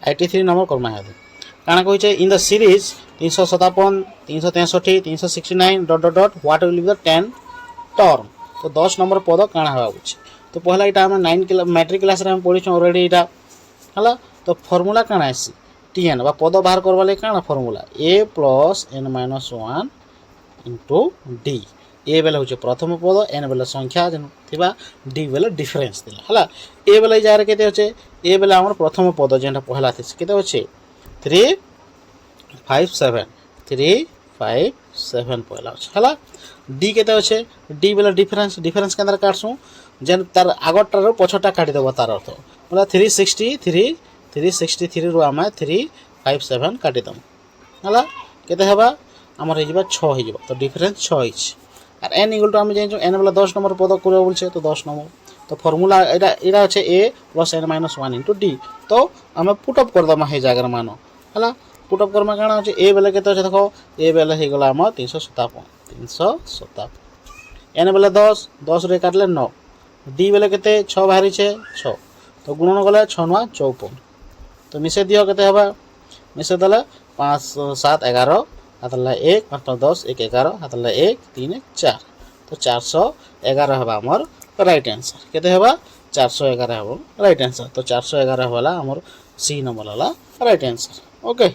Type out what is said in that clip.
83 number करमा है काना कहिছে in the series 357 363 369 dot dot dot what will be the 10 term तो 10 नंबर पद काना हवा उची तो पहला इटा हम 9 क्लास मैट्रिक क्लास रे हम पढिछ ऑलरेडी इटा हला तो फार्मूला काना आसी tn बा पद बाहर करबा ले काना formula a plus n minus 1 into d ए बेले होचे प्रथम पद n बेले संख्या जन थिबा d बेले डिफरेंस दिला हला a बेले जारे केते होचे a बेले हमर प्रथम पद जेंटा पहला थिस केते होचे 357 357 पहला होचे हला d केते होचे d बेले डिफरेंस के अंदर काटसु जेन तार आगटार पछटा काटी देबो तार अर्थ मतलब 363 रु आमे 357 काटी दम हला केते हेबा हमर हे जिबा 6 हे जिबा तो डिफरेंस 6 हिच আর n ইকুয়াল টু আমি জানি n বলে 10 নম্বর পদ করে বলছে তো 10 নম্বর তো ফর্মুলা এটা হচ্ছে a + n - 1 * d তো আমি পুট আপ করে দমা হে জায়গার মান হলা পুট আপ করমা কানা হচ্ছে a বেলে কেতে হচ্ছে দেখো a বেলে হে গলা আমার 357 n বেলে 10 10 রে কাটলে 9 d বেলে কেতে 6 বাহিরিছে 6 তো গুণন গলে 6 9 54 তো মিশে দিও কেতে হবে মিশে দলে 5 7 11 हातला 1 5 10 1 11 हातला 1 3 4 तो 411 हबा हमर राइट आंसर केते हबा 411 हबो राइट आंसर तो 411 होला हमर सी नंबर होला राइट आंसर ओके।